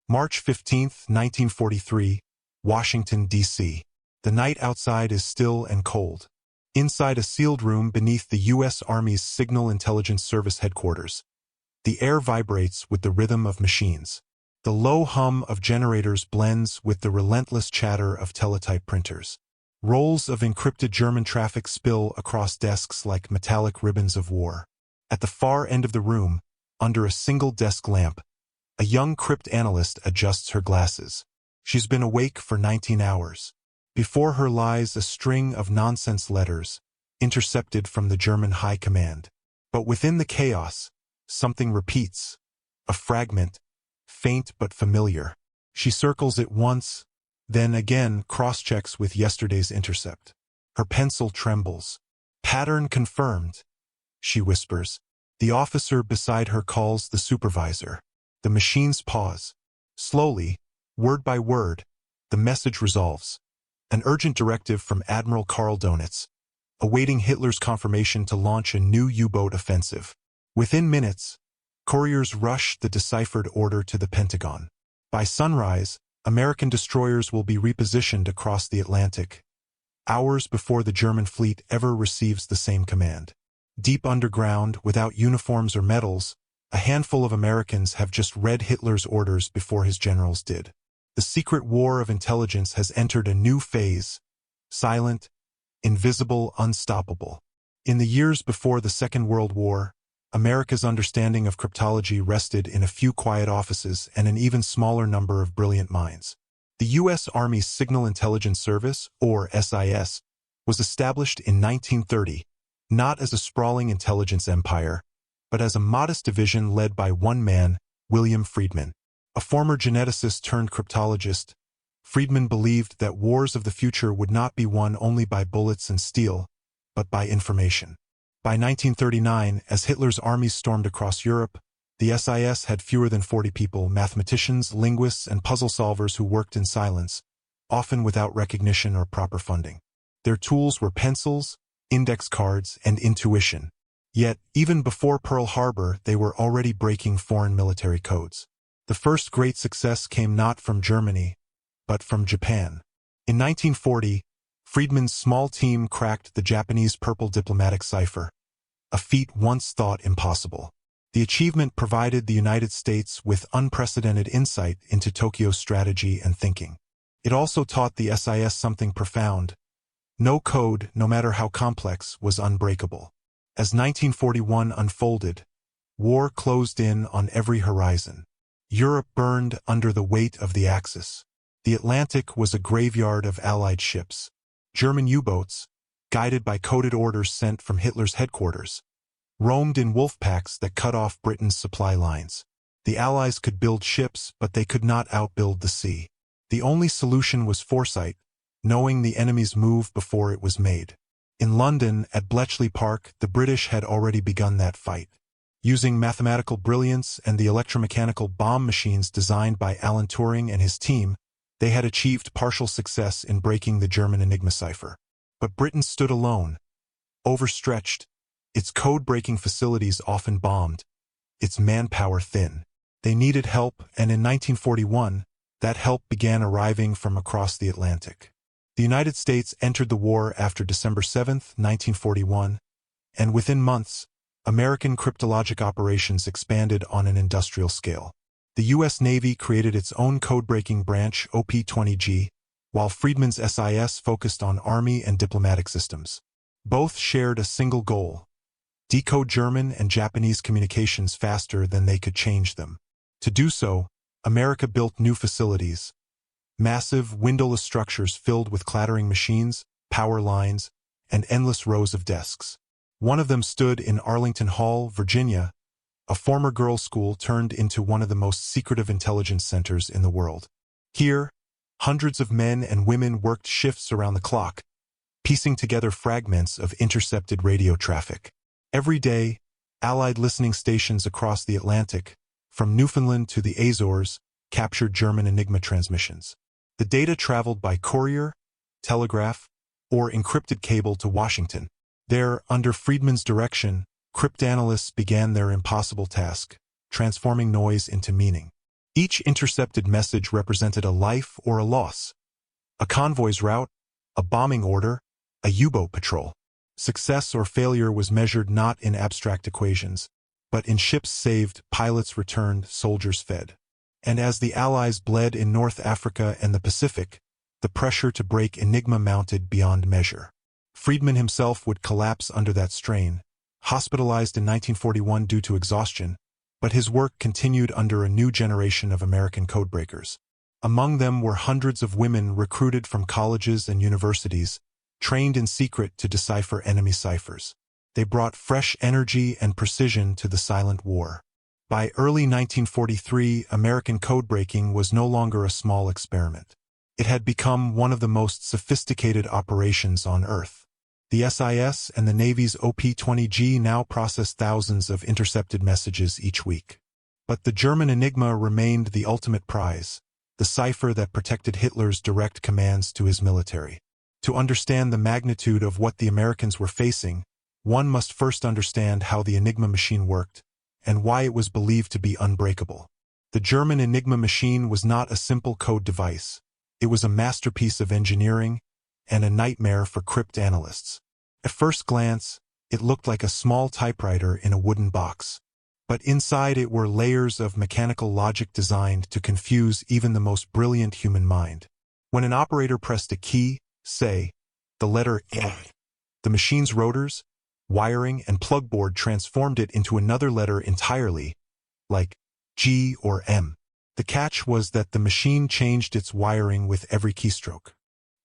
March 15, 1943, Washington, D.C. The night outside is still and cold. Inside a sealed room beneath the U.S. Army's Signal Intelligence Service headquarters, the air vibrates with the rhythm of machines. The low hum of generators blends with the relentless chatter of teletype printers. Rolls of encrypted German traffic spill across desks like metallic ribbons of war. At the far end of the room, under a single desk lamp, a young cryptanalyst adjusts her glasses. She's been awake for 19 hours. Before her lies a string of nonsense letters, intercepted from the German High Command. But within the chaos, something repeats. A fragment, faint but familiar. She circles it once, then again cross-checks with yesterday's intercept. Her pencil trembles. Pattern confirmed, she whispers. The officer beside her calls the supervisor. The machines pause. Slowly, word by word, the message resolves. An urgent directive from Admiral Dönitz, awaiting Hitler's confirmation to launch a new U-boat offensive. Within minutes, couriers rush the deciphered order to the Pentagon. By sunrise, American destroyers will be repositioned across the Atlantic, hours before the German fleet ever receives the same command. Deep underground, without uniforms or medals, a handful of Americans have just read Hitler's orders before his generals did. The secret war of intelligence has entered a new phase, silent, invisible, unstoppable. In the years before the Second World War, America's understanding of cryptology rested in a few quiet offices and an even smaller number of brilliant minds. The U.S. Army's Signal Intelligence Service, or SIS, was established in 1930, not as a sprawling intelligence empire, but as a modest division led by one man, William Friedman. A former geneticist turned cryptologist, Friedman believed that wars of the future would not be won only by bullets and steel, but by information. By 1939, as Hitler's armies stormed across Europe, the SIS had fewer than 40 people, mathematicians, linguists, and puzzle solvers who worked in silence, often without recognition or proper funding. Their tools were pencils, index cards, and intuition. Yet, even before Pearl Harbor, they were already breaking foreign military codes. The first great success came not from Germany, but from Japan. In 1940, Friedman's small team cracked the Japanese purple diplomatic cipher, a feat once thought impossible. The achievement provided the United States with unprecedented insight into Tokyo's strategy and thinking. It also taught the SIS something profound. No code, no matter how complex, was unbreakable. As 1941 unfolded, war closed in on every horizon. Europe burned under the weight of the Axis. The Atlantic was a graveyard of Allied ships. German U-boats, guided by coded orders sent from Hitler's headquarters, roamed in wolf packs that cut off Britain's supply lines. The Allies could build ships, but they could not outbuild the sea. The only solution was foresight, knowing the enemy's move before it was made. In London, at Bletchley Park, the British had already begun that fight. Using mathematical brilliance and the electromechanical bomb machines designed by Alan Turing and his team, they had achieved partial success in breaking the German Enigma cipher. But Britain stood alone, overstretched, its code-breaking facilities often bombed, its manpower thin. They needed help, and in 1941, that help began arriving from across the Atlantic. The United States entered the war after December 7, 1941, and within months, American cryptologic operations expanded on an industrial scale. The U.S. Navy created its own code-breaking branch, OP-20G, while Friedman's SIS focused on Army and diplomatic systems. Both shared a single goal: decode German and Japanese communications faster than they could change them. To do so, America built new facilities, massive, windowless structures filled with clattering machines, power lines, and endless rows of desks. One of them stood in Arlington Hall, Virginia, a former girls' school turned into one of the most secretive intelligence centers in the world. Here, hundreds of men and women worked shifts around the clock, piecing together fragments of intercepted radio traffic. Every day, Allied listening stations across the Atlantic, from Newfoundland to the Azores, captured German Enigma transmissions. The data traveled by courier, telegraph, or encrypted cable to Washington. There, under Friedman's direction, cryptanalysts began their impossible task, transforming noise into meaning. Each intercepted message represented a life or a loss. A convoy's route, a bombing order, a U-boat patrol. Success or failure was measured not in abstract equations, but in ships saved, pilots returned, soldiers fed. And as the Allies bled in North Africa and the Pacific, the pressure to break Enigma mounted beyond measure. Friedman himself would collapse under that strain, hospitalized in 1941 due to exhaustion, but his work continued under a new generation of American codebreakers. Among them were hundreds of women recruited from colleges and universities, trained in secret to decipher enemy ciphers. They brought fresh energy and precision to the silent war. By early 1943, American codebreaking was no longer a small experiment. It had become one of the most sophisticated operations on Earth. The SIS and the Navy's OP-20G now process thousands of intercepted messages each week. But the German Enigma remained the ultimate prize, the cipher that protected Hitler's direct commands to his military. To understand the magnitude of what the Americans were facing, one must first understand how the Enigma machine worked and why it was believed to be unbreakable. The German Enigma machine was not a simple code device. It was a masterpiece of engineering and a nightmare for cryptanalysts. At first glance, it looked like a small typewriter in a wooden box. But inside it were layers of mechanical logic designed to confuse even the most brilliant human mind. When an operator pressed a key, say, the letter A, the machine's rotors, wiring, and plug board transformed it into another letter entirely, like G or M. The catch was that the machine changed its wiring with every keystroke.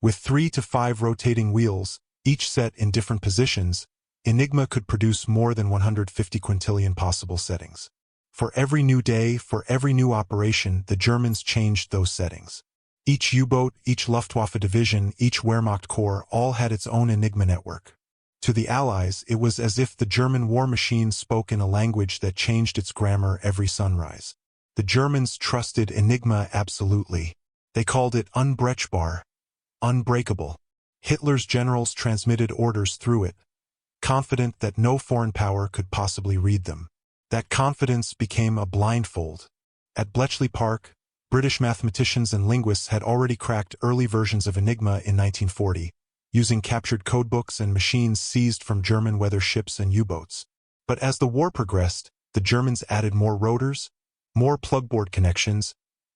With 3 to 5 rotating wheels, each set in different positions, Enigma could produce more than 150 quintillion possible settings. For every new day, for every new operation, the Germans changed those settings. Each U-boat, each Luftwaffe division, each Wehrmacht corps all had its own Enigma network. To the Allies, it was as if the German war machine spoke in a language that changed its grammar every sunrise. The Germans trusted Enigma absolutely. They called it unbrechbar, unbreakable. Hitler's generals transmitted orders through it, confident that no foreign power could possibly read them. That confidence became a blindfold. At Bletchley Park, British mathematicians and linguists had already cracked early versions of Enigma in 1940, using captured codebooks and machines seized from German weather ships and U-boats. But as the war progressed, the Germans added more rotors, more plugboard connections,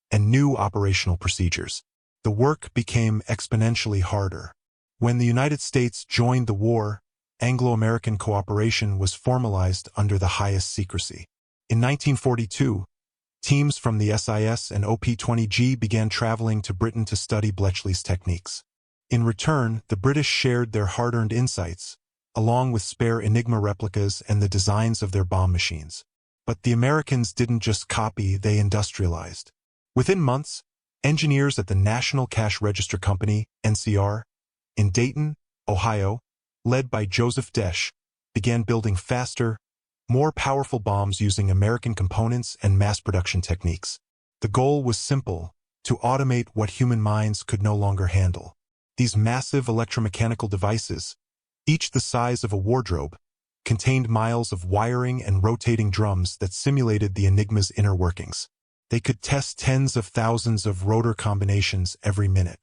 and new operational procedures. The work became exponentially harder. When the United States joined the war, Anglo-American cooperation was formalized under the highest secrecy. In 1942, teams from the SIS and OP-20G began traveling to Britain to study Bletchley's techniques. In return, the British shared their hard-earned insights, along with spare Enigma replicas and the designs of their bomb machines. But the Americans didn't just copy, they industrialized. Within months, engineers at the National Cash Register Company, NCR, in Dayton, Ohio, led by Joseph Desch, began building faster, more powerful bombs using American components and mass production techniques. The goal was simple: to automate what human minds could no longer handle. These massive electromechanical devices, each the size of a wardrobe, contained miles of wiring and rotating drums that simulated the Enigma's inner workings. They could test tens of thousands of rotor combinations every minute.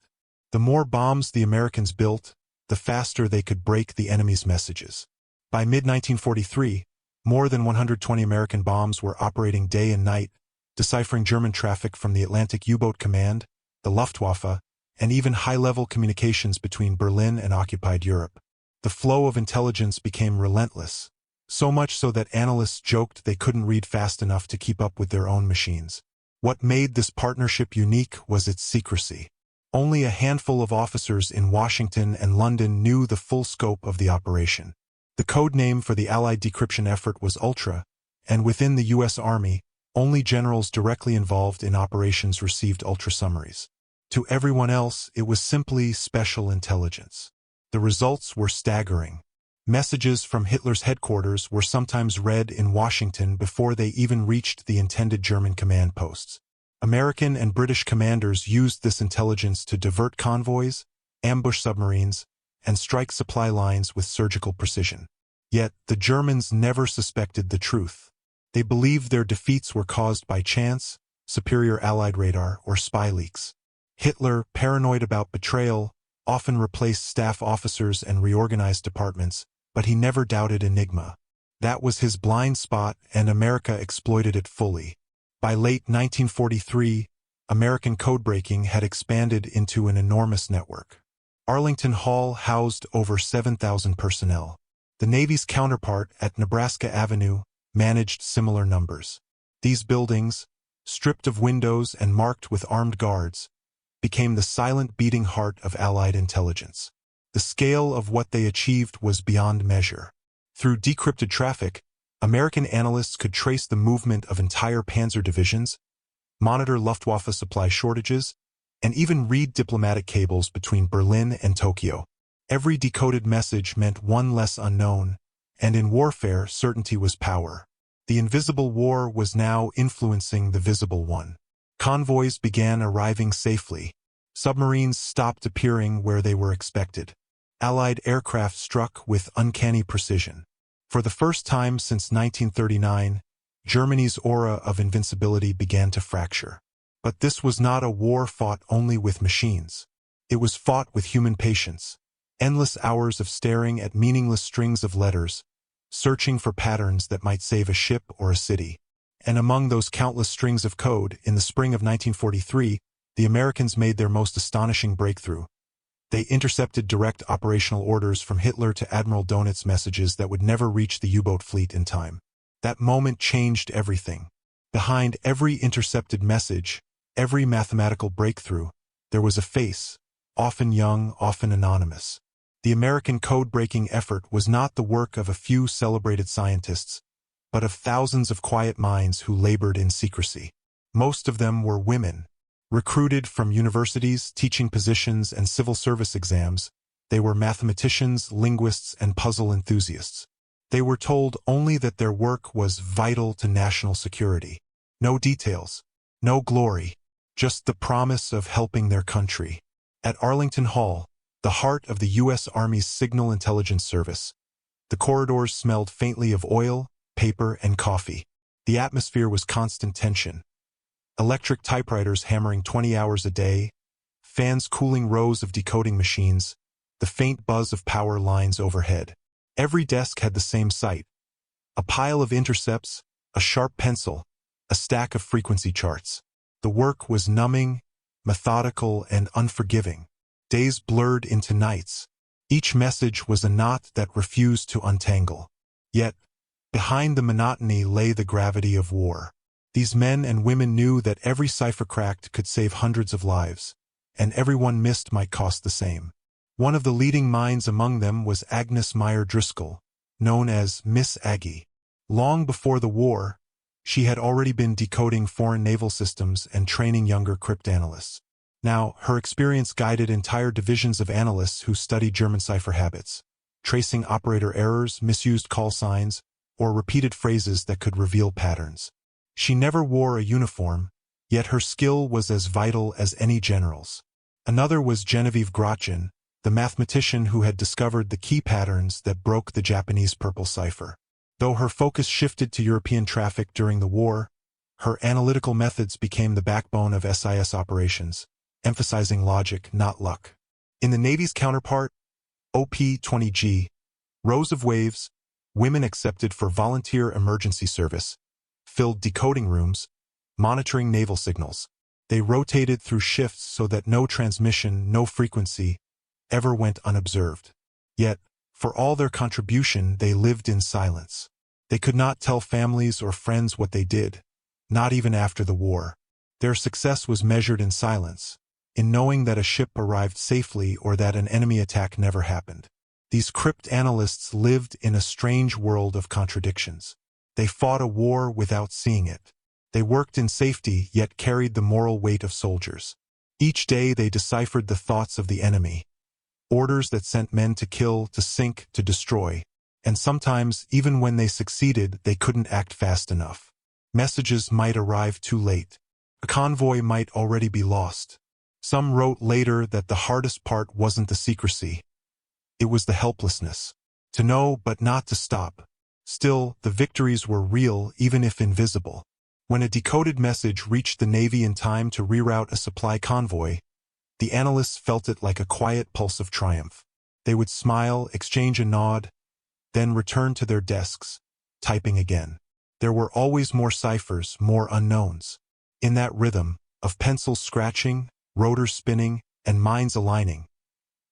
The more bombs the Americans built, the faster they could break the enemy's messages. By mid-1943, more than 120 American bombs were operating day and night, deciphering German traffic from the Atlantic U-boat Command, the Luftwaffe, and even high-level communications between Berlin and occupied Europe. The flow of intelligence became relentless, so much so that analysts joked they couldn't read fast enough to keep up with their own machines. What made this partnership unique was its secrecy. Only a handful of officers in Washington and London knew the full scope of the operation. The code name for the Allied decryption effort was Ultra, and within the U.S. Army, only generals directly involved in operations received Ultra summaries. To everyone else, it was simply special intelligence. The results were staggering. Messages from Hitler's headquarters were sometimes read in Washington before they even reached the intended German command posts. American and British commanders used this intelligence to divert convoys, ambush submarines, and strike supply lines with surgical precision. Yet, the Germans never suspected the truth. They believed their defeats were caused by chance, superior Allied radar, or spy leaks. Hitler, paranoid about betrayal, often replaced staff officers and reorganized departments, but he never doubted Enigma. That was his blind spot, and America exploited it fully. By late 1943, American codebreaking had expanded into an enormous network. Arlington Hall housed over 7,000 personnel. The Navy's counterpart at Nebraska Avenue managed similar numbers. These buildings, stripped of windows and marked with armed guards, became the silent beating heart of Allied intelligence. The scale of what they achieved was beyond measure. Through decrypted traffic, American analysts could trace the movement of entire panzer divisions, monitor Luftwaffe supply shortages, and even read diplomatic cables between Berlin and Tokyo. Every decoded message meant one less unknown, and in warfare, certainty was power. The invisible war was now influencing the visible one. Convoys began arriving safely. Submarines stopped appearing where they were expected. Allied aircraft struck with uncanny precision. For the first time since 1939, Germany's aura of invincibility began to fracture. But this was not a war fought only with machines. It was fought with human patience. Endless hours of staring at meaningless strings of letters, searching for patterns that might save a ship or a city. And among those countless strings of code, in the spring of 1943, the Americans made their most astonishing breakthrough. They intercepted direct operational orders from Hitler to Admiral Dönitz, messages that would never reach the U-boat fleet in time. That moment changed everything. Behind every intercepted message, every mathematical breakthrough, there was a face, often young, often anonymous. The American code-breaking effort was not the work of a few celebrated scientists, but of thousands of quiet minds who labored in secrecy. Most of them were women. Recruited from universities, teaching positions, and civil service exams, they were mathematicians, linguists, and puzzle enthusiasts. They were told only that their work was vital to national security. No details, no glory, just the promise of helping their country. At Arlington Hall, the heart of the U.S. Army's Signal Intelligence Service, the corridors smelled faintly of oil, paper, and coffee. The atmosphere was constant tension. Electric typewriters hammering 20 hours a day, fans cooling rows of decoding machines, the faint buzz of power lines overhead. Every desk had the same sight: a pile of intercepts, a sharp pencil, a stack of frequency charts. The work was numbing, methodical, and unforgiving. Days blurred into nights. Each message was a knot that refused to untangle. Yet, behind the monotony lay the gravity of war. These men and women knew that every cipher cracked could save hundreds of lives, and every one missed might cost the same. One of the leading minds among them was Agnes Meyer Driscoll, known as Miss Aggie. Long before the war, she had already been decoding foreign naval systems and training younger cryptanalysts. Now, her experience guided entire divisions of analysts who studied German cipher habits, tracing operator errors, misused call signs, or repeated phrases that could reveal patterns. She never wore a uniform, yet her skill was as vital as any general's. Another was Genevieve Grotjen, the mathematician who had discovered the key patterns that broke the Japanese purple cipher. Though her focus shifted to European traffic during the war, her analytical methods became the backbone of SIS operations, emphasizing logic, not luck. In the Navy's counterpart, OP-20G, rows of waves, women accepted for volunteer emergency service, filled decoding rooms, monitoring naval signals. They rotated through shifts so that no transmission, no frequency, ever went unobserved. Yet, for all their contribution, they lived in silence. They could not tell families or friends what they did, not even after the war. Their success was measured in silence, in knowing that a ship arrived safely or that an enemy attack never happened. These cryptanalysts lived in a strange world of contradictions. They fought a war without seeing it. They worked in safety, yet carried the moral weight of soldiers. Each day they deciphered the thoughts of the enemy, orders that sent men to kill, to sink, to destroy. And sometimes, even when they succeeded, they couldn't act fast enough. Messages might arrive too late. A convoy might already be lost. Some wrote later that the hardest part wasn't the secrecy. It was the helplessness. To know but not to stop. Still, the victories were real even if invisible. When a decoded message reached the Navy in time to reroute a supply convoy, the analysts felt it like a quiet pulse of triumph. They would smile, exchange a nod, then return to their desks, typing again. There were always more ciphers, more unknowns. In that rhythm, of pencils scratching, rotors spinning, and minds aligning,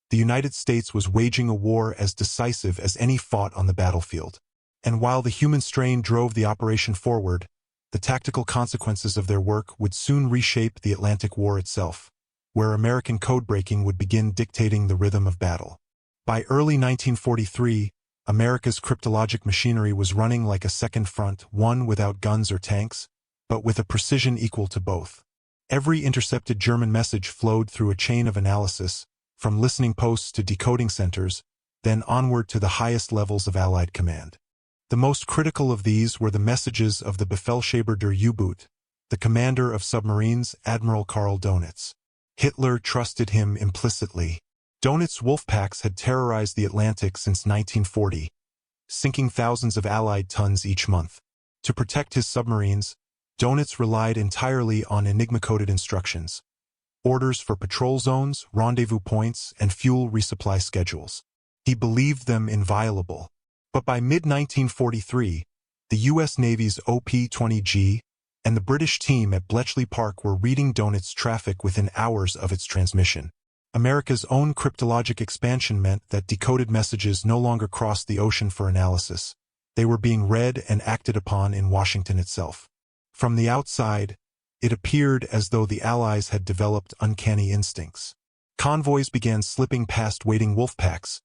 the United States was waging a war as decisive as any fought on the battlefield. And while the human strain drove the operation forward, the tactical consequences of their work would soon reshape the Atlantic War itself, where American code-breaking would begin dictating the rhythm of battle. By early 1943, America's cryptologic machinery was running like a second front, one without guns or tanks, but with a precision equal to both. Every intercepted German message flowed through a chain of analysis, from listening posts to decoding centers, then onward to the highest levels of Allied command. The most critical of these were the messages of the Befehlshaber der U-Boot, the commander of submarines, Admiral Dönitz. Hitler trusted him implicitly. Dönitz's wolf packs had terrorized the Atlantic since 1940, sinking thousands of Allied tons each month. To protect his submarines, Dönitz relied entirely on enigma-coded instructions, orders for patrol zones, rendezvous points, and fuel resupply schedules. He believed them inviolable. But by mid-1943, the U.S. Navy's OP-20G and the British team at Bletchley Park were reading Dönitz's traffic within hours of its transmission. America's own cryptologic expansion meant that decoded messages no longer crossed the ocean for analysis. They were being read and acted upon in Washington itself. From the outside, it appeared as though the Allies had developed uncanny instincts. Convoys began slipping past waiting wolf packs,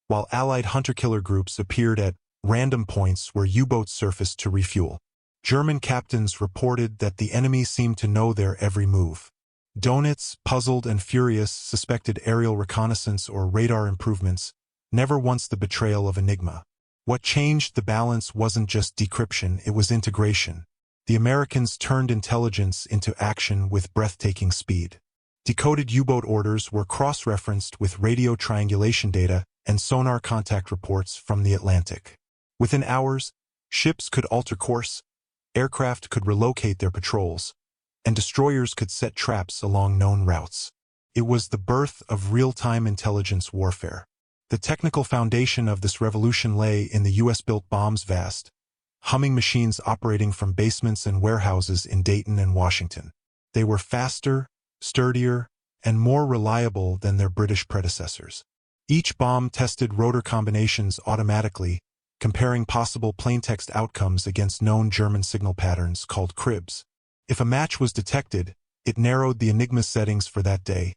while Allied hunter-killer groups appeared at random points where U-boats surfaced to refuel. German captains reported that the enemy seemed to know their every move. Dönitz, puzzled and furious, suspected aerial reconnaissance or radar improvements, never once the betrayal of enigma. What changed the balance wasn't just decryption, it was integration. The Americans turned intelligence into action with breathtaking speed. Decoded U-boat orders were cross-referenced with radio triangulation data and sonar contact reports from the Atlantic. Within hours, ships could alter course, aircraft could relocate their patrols, and destroyers could set traps along known routes. It was the birth of real-time intelligence warfare. The technical foundation of this revolution lay in the U.S.-built bombs vast, humming machines operating from basements and warehouses in Dayton and Washington. They were faster, sturdier, and more reliable than their British predecessors. Each bomb tested rotor combinations automatically, comparing possible plaintext outcomes against known German signal patterns called cribs. If a match was detected, it narrowed the enigma settings for that day,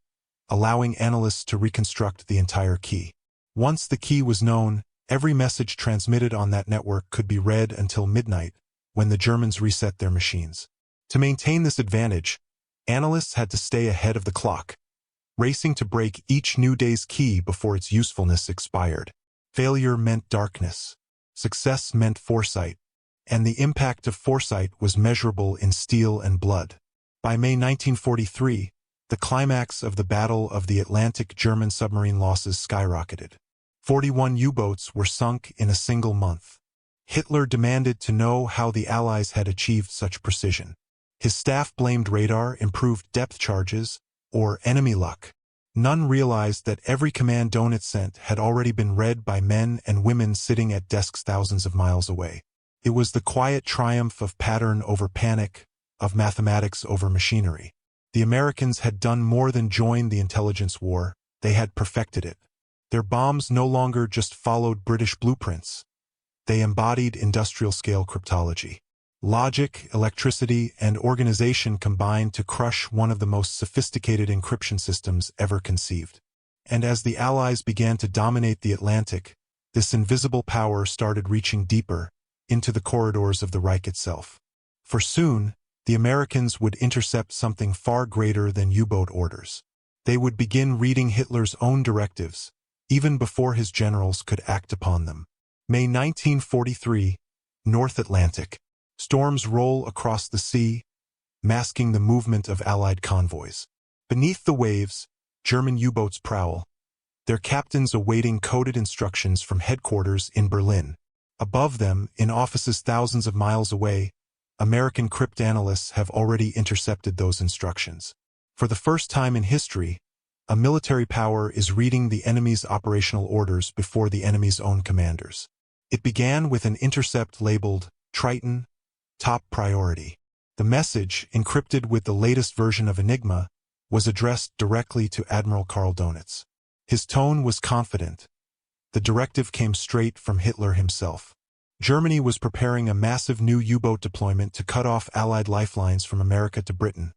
allowing analysts to reconstruct the entire key. Once the key was known, every message transmitted on that network could be read until midnight, when the Germans reset their machines. To maintain this advantage, analysts had to stay ahead of the clock, racing to break each new day's key before its usefulness expired. Failure meant darkness. Success meant foresight. And the impact of foresight was measurable in steel and blood. By May 1943, the climax of the Battle of the Atlantic, German submarine losses skyrocketed. 41 U-boats were sunk in a single month. Hitler demanded to know how the Allies had achieved such precision. His staff blamed radar, improved depth charges, or enemy luck. None realized that every command Dönitz sent had already been read by men and women sitting at desks thousands of miles away. It was the quiet triumph of pattern over panic, of mathematics over machinery. The Americans had done more than join the intelligence war, they had perfected it. Their bombs no longer just followed British blueprints. They embodied industrial-scale cryptology. Logic, electricity, and organization combined to crush one of the most sophisticated encryption systems ever conceived. And as the Allies began to dominate the Atlantic, this invisible power started reaching deeper into the corridors of the Reich itself. For soon, the Americans would intercept something far greater than U-boat orders. They would begin reading Hitler's own directives, even before his generals could act upon them. May 1943, North Atlantic. Storms roll across the sea, masking the movement of Allied convoys. Beneath the waves, German U-boats prowl, their captains awaiting coded instructions from headquarters in Berlin. Above them, in offices thousands of miles away, American cryptanalysts have already intercepted those instructions. For the first time in history, a military power is reading the enemy's operational orders before the enemy's own commanders. It began with an intercept labeled Triton, top priority. The message, encrypted with the latest version of Enigma, was addressed directly to Admiral Dönitz. His tone was confident. The directive came straight from Hitler himself. Germany was preparing a massive new U-boat deployment to cut off Allied lifelines from America to Britain,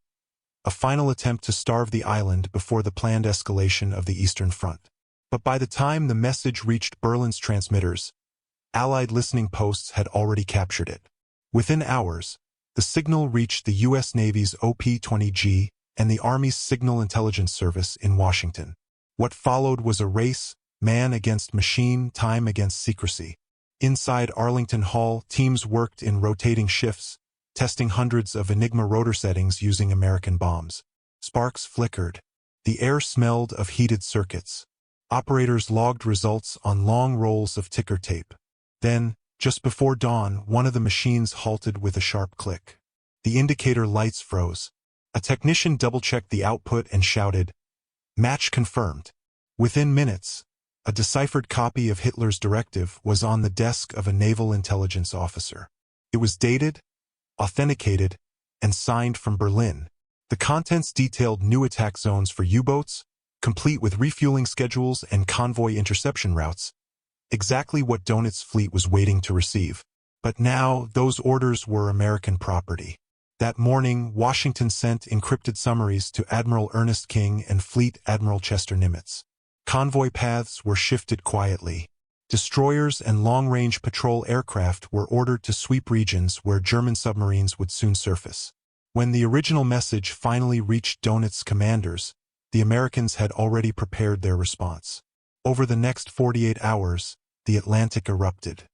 a final attempt to starve the island before the planned escalation of the Eastern Front. But by the time the message reached Berlin's transmitters, Allied listening posts had already captured it. Within hours, the signal reached the U.S. Navy's OP-20G and the Army's Signal Intelligence Service in Washington. What followed was a race, man against machine, time against secrecy. Inside Arlington Hall, teams worked in rotating shifts, testing hundreds of Enigma rotor settings using American bombs. Sparks flickered. The air smelled of heated circuits. Operators logged results on long rolls of ticker tape. Then, just before dawn, one of the machines halted with a sharp click. The indicator lights froze. A technician double-checked the output and shouted, "Match confirmed." Within minutes, a deciphered copy of Hitler's directive was on the desk of a naval intelligence officer. It was dated, authenticated, and signed from Berlin. The contents detailed new attack zones for U-boats, complete with refueling schedules and convoy interception routes, exactly what Dönitz's fleet was waiting to receive. But now, those orders were American property. That morning, Washington sent encrypted summaries to Admiral Ernest King and Fleet Admiral Chester Nimitz. Convoy paths were shifted quietly. Destroyers and long-range patrol aircraft were ordered to sweep regions where German submarines would soon surface. When the original message finally reached Dönitz's commanders, the Americans had already prepared their response. Over the next 48 hours, the Atlantic erupted.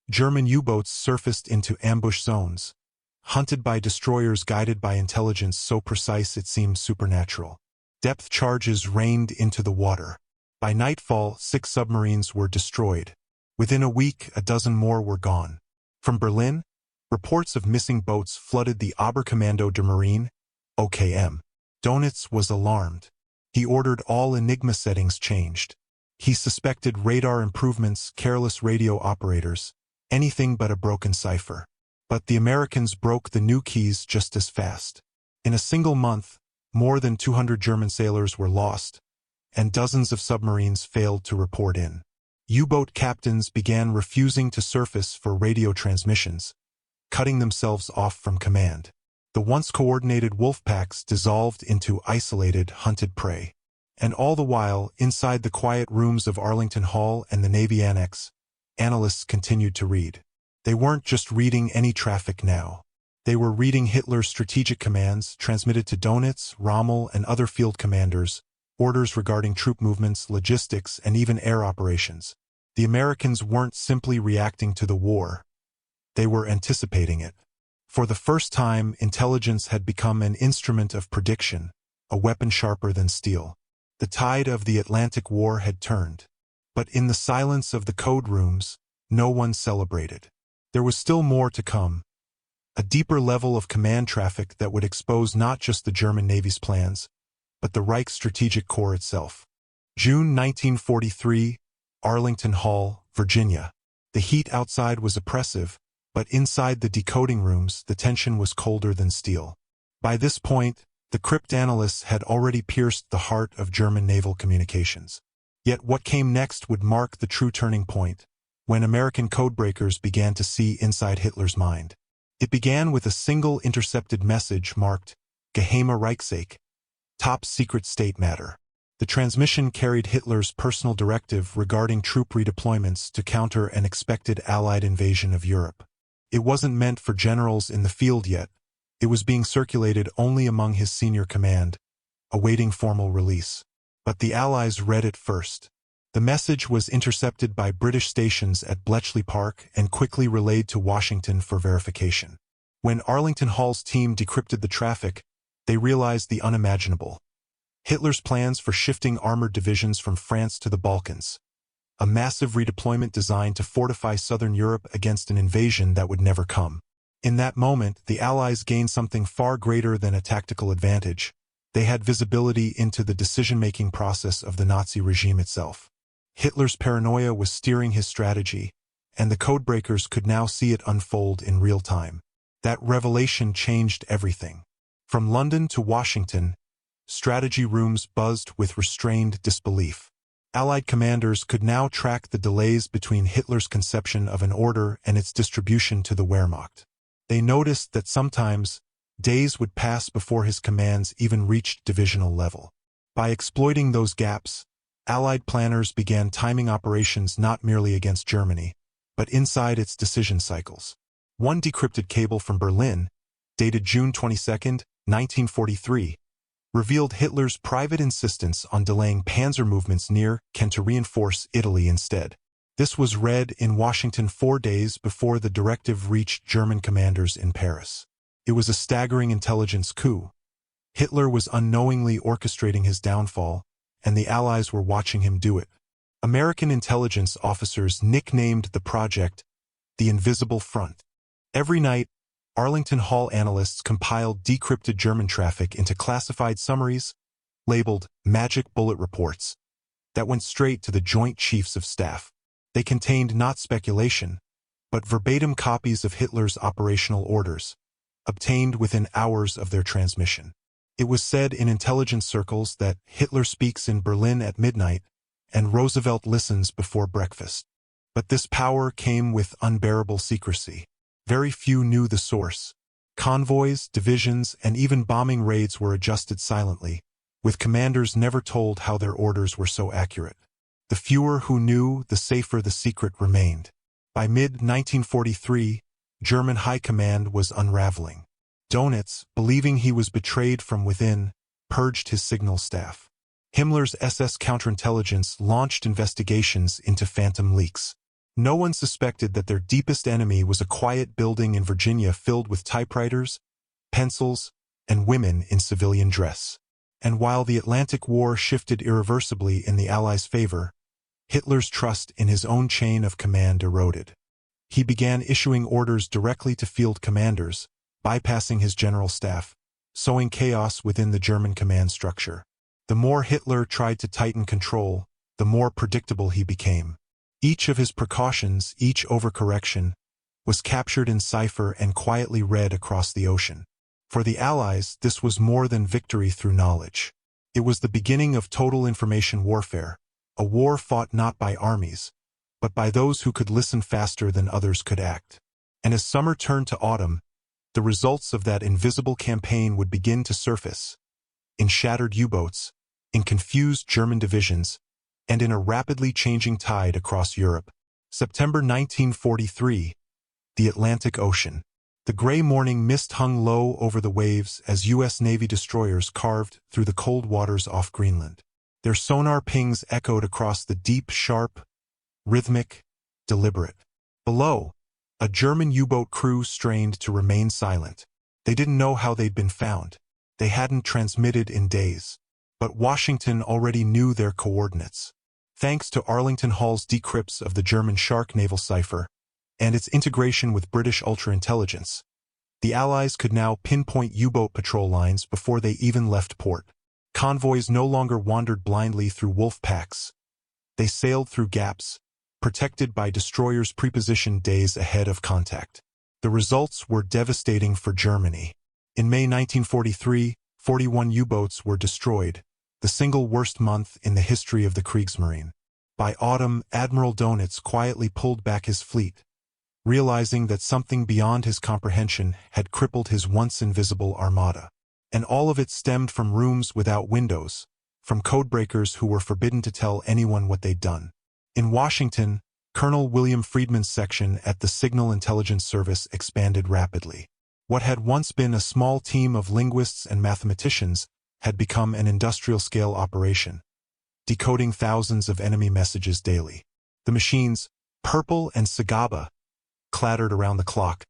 German U-boats surfaced into ambush zones, hunted by destroyers guided by intelligence so precise it seemed supernatural. Depth charges rained into the water. By nightfall, 6 submarines were destroyed. Within a week, a dozen more were gone. From Berlin, reports of missing boats flooded the Oberkommando der Marine, OKM. Dönitz was alarmed. He ordered all Enigma settings changed. He suspected radar improvements, careless radio operators, anything but a broken cipher. But the Americans broke the new keys just as fast. In a single month, more than 200 German sailors were lost, and dozens of submarines failed to report in. U-boat captains began refusing to surface for radio transmissions, cutting themselves off from command. The once coordinated wolf packs dissolved into isolated, hunted prey. And all the while, inside the quiet rooms of Arlington Hall and the Navy Annex, analysts continued to read. They weren't just reading any traffic now. They were reading Hitler's strategic commands transmitted to Dönitz, Rommel, and other field commanders, orders regarding troop movements, logistics, and even air operations. The Americans weren't simply reacting to the war. They were anticipating it. For the first time, intelligence had become an instrument of prediction, a weapon sharper than steel. The tide of the Atlantic War had turned. But in the silence of the code rooms, no one celebrated. There was still more to come. A deeper level of command traffic that would expose not just the German Navy's plans, but the Reich's strategic core itself. June 1943, Arlington Hall, Virginia. The heat outside was oppressive, but inside the decoding rooms, the tension was colder than steel. By this point, the cryptanalysts had already pierced the heart of German naval communications. Yet what came next would mark the true turning point, when American codebreakers began to see inside Hitler's mind. It began with a single intercepted message marked Geheime Reichssache, top secret state matter. The transmission carried Hitler's personal directive regarding troop redeployments to counter an expected Allied invasion of Europe. It wasn't meant for generals in the field yet. It was being circulated only among his senior command, awaiting formal release. But the Allies read it first. The message was intercepted by British stations at Bletchley Park and quickly relayed to Washington for verification. When Arlington Hall's team decrypted the traffic, they realized the unimaginable. Hitler's plans for shifting armored divisions from France to the Balkans. A massive redeployment designed to fortify southern Europe against an invasion that would never come. In that moment, the Allies gained something far greater than a tactical advantage. They had visibility into the decision-making process of the Nazi regime itself. Hitler's paranoia was steering his strategy, and the Codebreakers could now see it unfold in real time. That revelation changed everything. From London to Washington, strategy rooms buzzed with restrained disbelief. Allied commanders could now track the delays between Hitler's conception of an order and its distribution to the Wehrmacht. They noticed that sometimes days would pass before his commands even reached divisional level. By exploiting those gaps, Allied planners began timing operations not merely against Germany, but inside its decision cycles. One decrypted cable from Berlin, dated June 22, 1943, revealed Hitler's private insistence on delaying panzer movements near Caen to reinforce Italy instead. This was read in Washington 4 days before the directive reached German commanders in Paris. It was a staggering intelligence coup. Hitler was unknowingly orchestrating his downfall, and the Allies were watching him do it. American intelligence officers nicknamed the project the Invisible Front. Every night, Arlington Hall analysts compiled decrypted German traffic into classified summaries, labeled magic bullet reports, that went straight to the Joint Chiefs of Staff. They contained not speculation, but verbatim copies of Hitler's operational orders, obtained within hours of their transmission. It was said in intelligence circles that Hitler speaks in Berlin at midnight and Roosevelt listens before breakfast. But this power came with unbearable secrecy. Very few knew the source. Convoys, divisions, and even bombing raids were adjusted silently, with commanders never told how their orders were so accurate. The fewer who knew, the safer the secret remained. By mid-1943, German high command was unraveling. Dönitz, believing he was betrayed from within, purged his signal staff. Himmler's SS counterintelligence launched investigations into phantom leaks. No one suspected that their deepest enemy was a quiet building in Virginia filled with typewriters, pencils, and women in civilian dress. And while the Atlantic War shifted irreversibly in the Allies' favor, Hitler's trust in his own chain of command eroded. He began issuing orders directly to field commanders, bypassing his general staff, sowing chaos within the German command structure. The more Hitler tried to tighten control, the more predictable he became. Each of his precautions, each overcorrection, was captured in cipher and quietly read across the ocean. For the Allies, this was more than victory through knowledge. It was the beginning of total information warfare, a war fought not by armies, but by those who could listen faster than others could act. And as summer turned to autumn, the results of that invisible campaign would begin to surface. In shattered U-boats, in confused German divisions, and in a rapidly changing tide across Europe. September 1943, the Atlantic Ocean. The gray morning mist hung low over the waves as U.S. Navy destroyers carved through the cold waters off Greenland. Their sonar pings echoed across the deep, sharp, rhythmic, deliberate. Below, a German U-boat crew strained to remain silent. They didn't know how they'd been found. They hadn't transmitted in days. But Washington already knew their coordinates. Thanks to Arlington Hall's decrypts of the German Shark naval cipher and its integration with British ultra-intelligence, the Allies could now pinpoint U-boat patrol lines before they even left port. Convoys no longer wandered blindly through wolf packs. They sailed through gaps, protected by destroyers prepositioned days ahead of contact. The results were devastating for Germany. In May 1943, 41 U-boats were destroyed, the single worst month in the history of the Kriegsmarine. By autumn, Admiral Dönitz quietly pulled back his fleet, realizing that something beyond his comprehension had crippled his once invisible armada. And all of it stemmed from rooms without windows, from codebreakers who were forbidden to tell anyone what they'd done. In Washington, Colonel William Friedman's section at the Signal Intelligence Service expanded rapidly. What had once been a small team of linguists and mathematicians had become an industrial-scale operation, decoding thousands of enemy messages daily. The machines, Purple and Sagaba, clattered around the clock,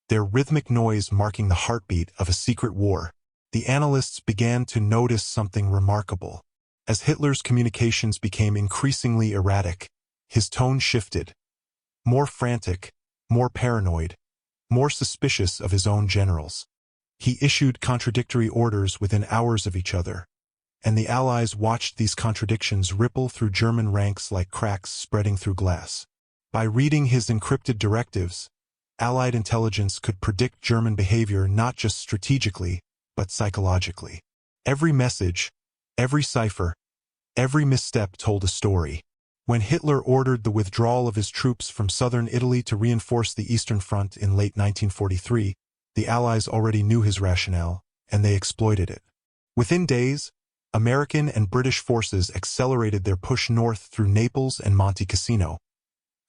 their rhythmic noise marking the heartbeat of a secret war. The analysts began to notice something remarkable. As Hitler's communications became increasingly erratic, his tone shifted. More frantic, more paranoid, more suspicious of his own generals. He issued contradictory orders within hours of each other, and the Allies watched these contradictions ripple through German ranks like cracks spreading through glass. By reading his encrypted directives, Allied intelligence could predict German behavior not just strategically, but psychologically. Every message, every cipher, every misstep told a story. When Hitler ordered the withdrawal of his troops from southern Italy to reinforce the Eastern Front in late 1943, the Allies already knew his rationale, and they exploited it. Within days, American and British forces accelerated their push north through Naples and Monte Cassino,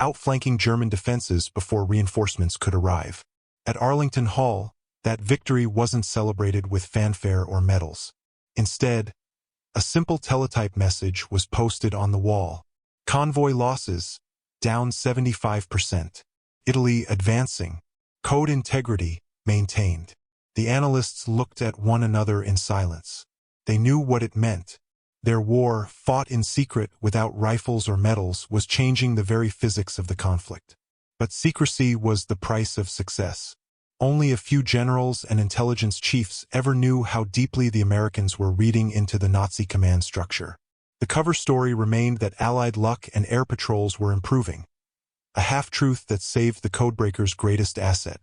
outflanking German defenses before reinforcements could arrive. At Arlington Hall, that victory wasn't celebrated with fanfare or medals. Instead, a simple teletype message was posted on the wall. Convoy losses, down 75%. Italy advancing. Code integrity, maintained. The analysts looked at one another in silence. They knew what it meant. Their war, fought in secret without rifles or medals, was changing the very physics of the conflict. But secrecy was the price of success. Only a few generals and intelligence chiefs ever knew how deeply the Americans were reading into the Nazi command structure. The cover story remained that Allied luck and air patrols were improving, a half-truth that saved the Codebreakers' greatest asset: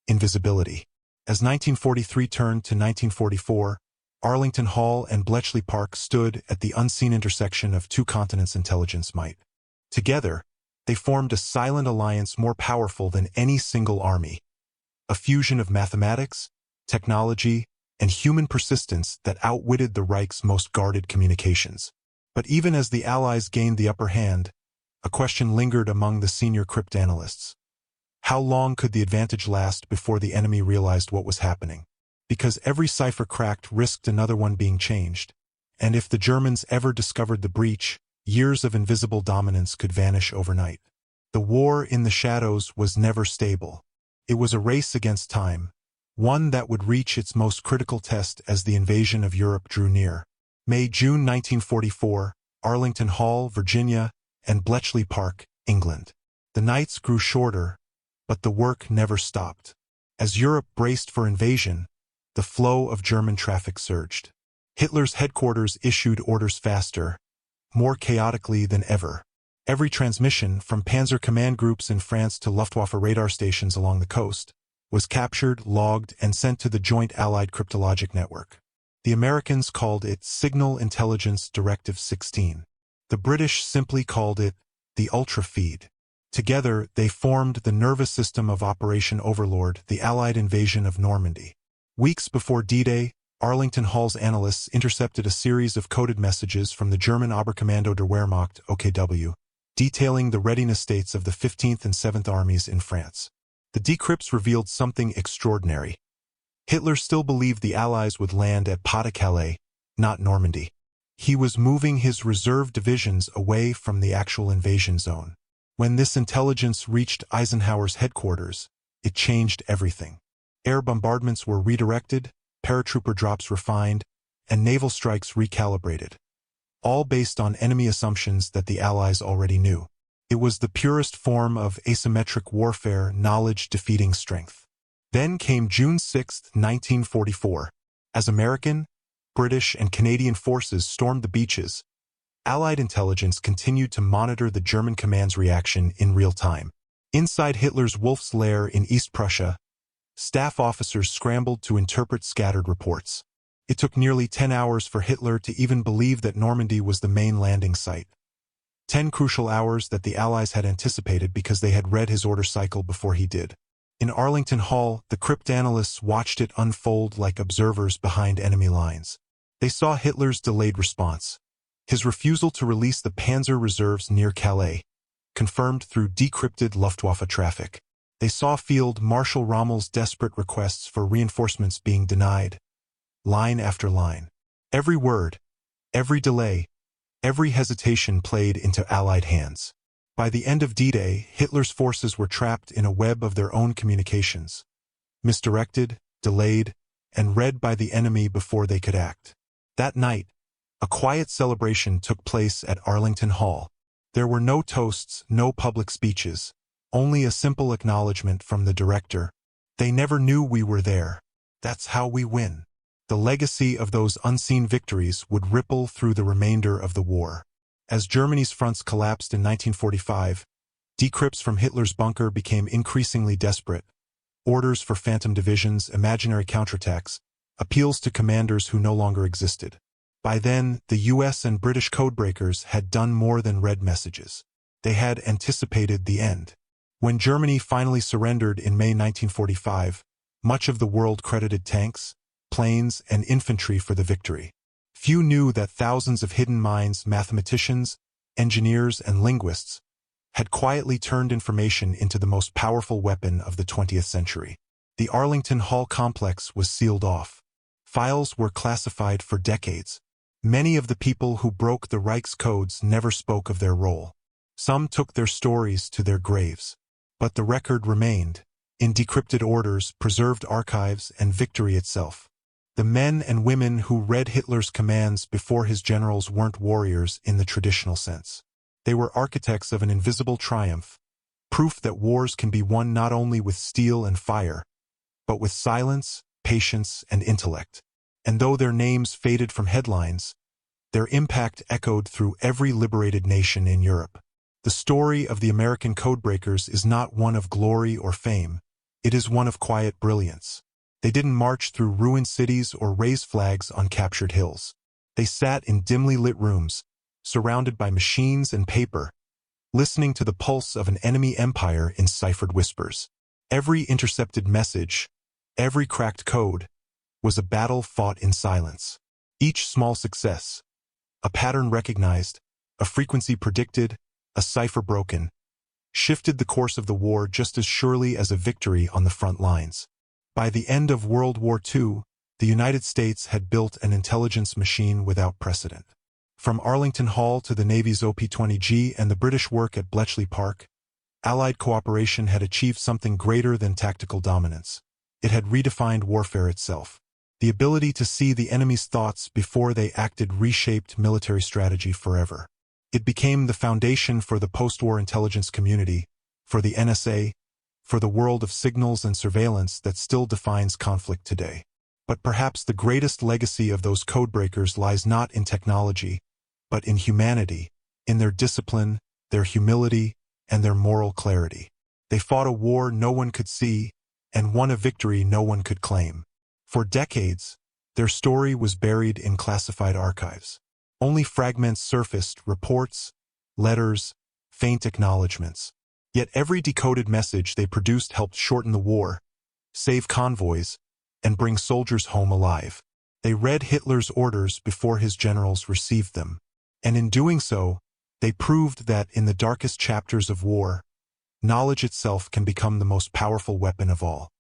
invisibility. As 1943 turned to 1944, Arlington Hall and Bletchley Park stood at the unseen intersection of two continents' intelligence might. Together, they formed a silent alliance more powerful than any single army, a fusion of mathematics, technology, and human persistence that outwitted the Reich's most guarded communications. But even as the Allies gained the upper hand, a question lingered among the senior cryptanalysts. How long could the advantage last before the enemy realized what was happening? Because every cipher cracked risked another one being changed, and if the Germans ever discovered the breach, years of invisible dominance could vanish overnight. The war in the shadows was never stable. It was a race against time, one that would reach its most critical test as the invasion of Europe drew near. May-June 1944, Arlington Hall, Virginia, and Bletchley Park, England. The nights grew shorter, but the work never stopped. As Europe braced for invasion, the flow of German traffic surged. Hitler's headquarters issued orders faster, more chaotically than ever. Every transmission, from Panzer command groups in France to Luftwaffe radar stations along the coast, was captured, logged, and sent to the Joint Allied Cryptologic Network. The Americans called it Signal Intelligence Directive 16. The British simply called it the Ultra Feed. Together, they formed the nervous system of Operation Overlord, the Allied invasion of Normandy. Weeks before D-Day, Arlington Hall's analysts intercepted a series of coded messages from the German Oberkommando der Wehrmacht, OKW, detailing the readiness states of the 15th and 7th Armies in France. The decrypts revealed something extraordinary. Hitler still believed the Allies would land at Pas-de-Calais, not Normandy. He was moving his reserve divisions away from the actual invasion zone. When this intelligence reached Eisenhower's headquarters, it changed everything. Air bombardments were redirected, paratrooper drops refined, and naval strikes recalibrated, all based on enemy assumptions that the Allies already knew. It was the purest form of asymmetric warfare, knowledge defeating strength. Then came June 6, 1944. As American, British, and Canadian forces stormed the beaches, Allied intelligence continued to monitor the German command's reaction in real time. Inside Hitler's Wolf's Lair in East Prussia, staff officers scrambled to interpret scattered reports. It took nearly 10 hours for Hitler to even believe that Normandy was the main landing site. 10 crucial hours that the Allies had anticipated because they had read his order cycle before he did. In Arlington Hall, the cryptanalysts watched it unfold like observers behind enemy lines. They saw Hitler's delayed response, his refusal to release the Panzer reserves near Calais, confirmed through decrypted Luftwaffe traffic. They saw Field Marshal Rommel's desperate requests for reinforcements being denied, line after line. Every word, every delay, every hesitation played into Allied hands. By the end of D-Day, Hitler's forces were trapped in a web of their own communications, misdirected, delayed, and read by the enemy before they could act. That night, a quiet celebration took place at Arlington Hall. There were no toasts, no public speeches, only a simple acknowledgement from the director, They never knew we were there. That's how we win. The legacy of those unseen victories would ripple through the remainder of the war. As Germany's fronts collapsed in 1945, decrypts from Hitler's bunker became increasingly desperate. Orders for phantom divisions, imaginary counterattacks, appeals to commanders who no longer existed. By then, the US and British codebreakers had done more than read messages. They had anticipated the end. When Germany finally surrendered in May 1945, much of the world credited tanks, planes, and infantry for the victory. Few knew that thousands of hidden minds, mathematicians, engineers, and linguists had quietly turned information into the most powerful weapon of the 20th century. The Arlington Hall complex was sealed off. Files were classified for decades. Many of the people who broke the Reich's codes never spoke of their role. Some took their stories to their graves. But the record remained, in decrypted orders, preserved archives, and victory itself. The men and women who read Hitler's commands before his generals weren't warriors in the traditional sense. They were architects of an invisible triumph, proof that wars can be won not only with steel and fire, but with silence, patience, and intellect. And though their names faded from headlines, their impact echoed through every liberated nation in Europe. The story of the American codebreakers is not one of glory or fame. It is one of quiet brilliance. They didn't march through ruined cities or raise flags on captured hills. They sat in dimly lit rooms, surrounded by machines and paper, listening to the pulse of an enemy empire in ciphered whispers. Every intercepted message, every cracked code, was a battle fought in silence. Each small success, a pattern recognized, a frequency predicted, a cipher broken, shifted the course of the war just as surely as a victory on the front lines. By the end of World War II, the United States had built an intelligence machine without precedent. From Arlington Hall to the Navy's OP-20G and the British work at Bletchley Park, Allied cooperation had achieved something greater than tactical dominance. It had redefined warfare itself. The ability to see the enemy's thoughts before they acted reshaped military strategy forever. It became the foundation for the post-war intelligence community, for the NSA, for the world of signals and surveillance that still defines conflict today. But perhaps the greatest legacy of those codebreakers lies not in technology, but in humanity, in their discipline, their humility, and their moral clarity. They fought a war no one could see, and won a victory no one could claim. For decades, their story was buried in classified archives. Only fragments surfaced, reports, letters, faint acknowledgments. Yet every decoded message they produced helped shorten the war, save convoys, and bring soldiers home alive. They read Hitler's orders before his generals received them. And in doing so, they proved that in the darkest chapters of war, knowledge itself can become the most powerful weapon of all.